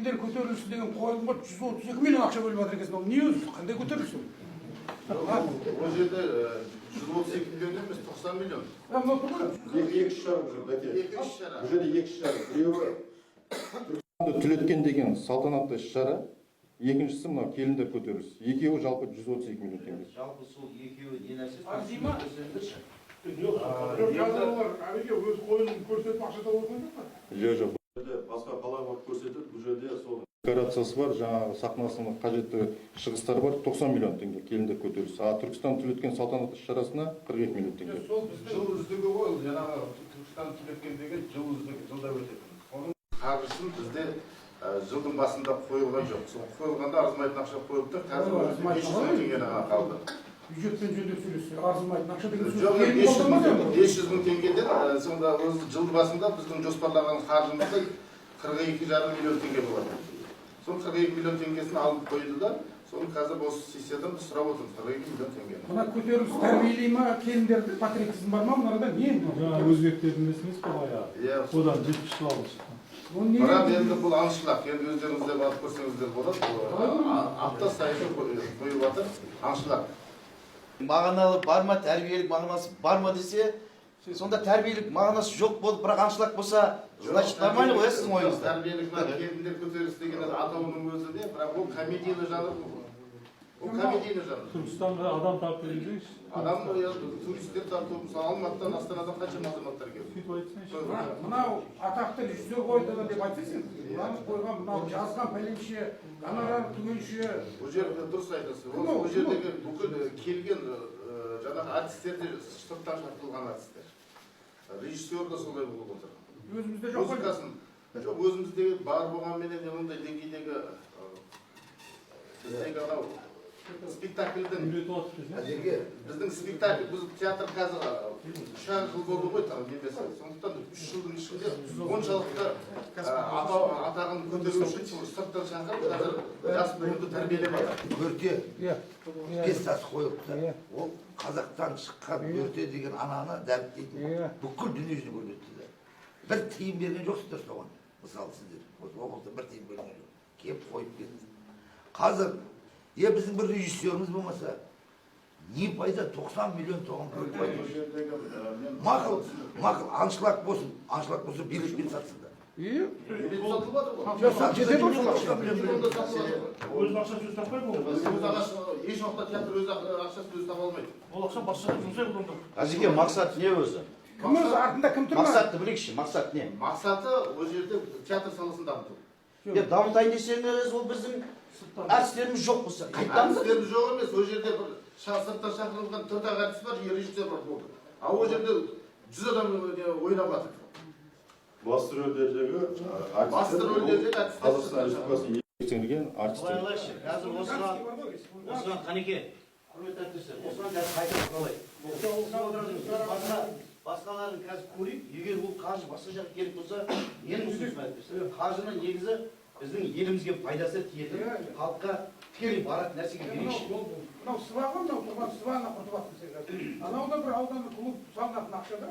келіндер көтерілісі деген қойылымға 132 миллион ақша бөліп жатыр екенсің. Ол не өзі? Қандай көтеріліс ол? Ол жерде 132 миллион емес, 90 миллион. Екі шара бұл жерде екі шара. Біреуі Түркістанды түлеткен деген салтанатты шара. Екіншісі мына келіндер көтеріліс. Екеуі жалпы 132 миллион теңге. Жалпы сол екеуі не нәрсе? Арзима? Жазалар әрине өз қойылымын көрсетіп ақша тауып отырған жоқ па? Жоқ. Басқа қалаға көрсетіп, бұл жерде сол декорациясы бар, жаңағы сахнасының қажетті шығыстары бар, 90 миллион теңге келіндер көтеріліс. А Түркістан түлеткен салтанатты шарасына 42 миллион теңге. Жыл үздігі ғой, жаңағы Түркістан түлеткен деген жыл үздігі, жылда өтетін. Оның қаржысын бізде жылдың басында қойылған жоқ. Сол қойылғанда арзымайтын ақша қойылды, қазір 500 мың теңгені қалды. Бюджетпен жөндеп сөйлессе, арзымайтын ақша деген сөз. Жоқ, 500 мың теңгеден сонда жыл басында біздің жоспарлаған қаржымызда 42,5 миллион теңге болады. Сол 42 миллион теңгесін алып қойды да, соны қазір осы сессиядан біз сұрап отырмыз, 42 миллион теңгені. Мына көтеріліс тәрбиелей ма, келіндерді патриотизм бар ма, мұнарда не? Жаңа өзбектердің несіміз ғой баяғы. Одан 70 жыл алып шыққан. Бірақ енді бұл аңшылық, енді өздеріңіз де барып көрсеңіздер болады. Апта сайын қойып жатыр, аңшылық. Мағыналы бар ма, тәрбиелік мағынасы бар ма десе, сонда тәрбиелік мағынасы жоқ болып, бірақ аңшылық болса, значит нормально ғой сіздің ойыңызда. Тәрбиелік келіндер көтеріліс деген атауының өзі де, бірақ ол комедийный жанр. Ол комедийный жанр. Түркістанға адам тарту дейсіз. Адам туристер тарту, мысалы Алматыдан, Астанадан қанша азаматтар келді. Сөйтіп айтсайшы. Мынау атақты режиссер қойды деп айтсайсың. Мынаны қойған, мынау жазған пәленше, гонорар түгенше. Бұл жерде дұрыс айтасыз. Бұл жердегі бүкіл келген жаңағы артистер де сырттан шақырылған артистер. Режиссер да солай болып отыр. Өзімізде жоқ. Музыкасын жоқ, өзіміздегі бар болғанменен ондай деңгейдегі біздегі анау спектакльдің біздің спектакль, біз театр қазір 3 жыл болды ғой, сондықтан 3 жылдың ішінде оншалықты атағын көтеру үшін сырттан шақырып қазір жас буынды тәрбиелеп жатыр. Бөрте пьесасы қойыпты. Ол қазақтан шыққан Бөрте деген ананы дәріптейтін бүкіл дүниежүзі көрсетті. Бір тиын берген жоқсыздар соған. Мысалы сіздер облыста бір тиын берген жоқ. Кеп қойып кетті. Қазір біздің бір режиссеріміз болмаса, не пайда 90 миллион тоған көріп пайда. Мақыл, аңшылық болсын, билетпен сатсында. Билет сатылмады ғой. Өз ақшасы өз таппай бұл. Еш уақытта театр өз ақшасын өзі таба алмайды. Ол ақша басшыға жұмсайды онда. Әзеке, мақсат не өзі? Кім өзі артында кім тұр ма? Мақсатты білейікші, мақсат не? Мақсаты ол жерде театр саласын дамыту. Дамытайын десеңіз, ол біздің әртістеріміз жоқ болса, қайтамыз? Әртістеріміз жоқ емес, ол жерде бір сырттан шақырылған 4 әртіс бар, режиссер бар болды. А ол жерде 100 адам ойнап жатыр. Басты рөлдердегі Қазақстан Республикасының еңбек артистер. Қазір осыған қанеке, құрметті әріптестер, осыған қазір қайтып қалайық. Басқаларын қазір көрейік, егер ол қаржы басқа жаққа керек болса, нені ұсынысым әріптестер? Қаржының негізі біздің елімізге пайдасы тиетін, халыққа тікелей баратын нәрсеге берейікші. Мынау сыбаға, мынау тұрған сыбағына құртып жатқан секілді. Анау да бір ауданның клуб салынатын ақшада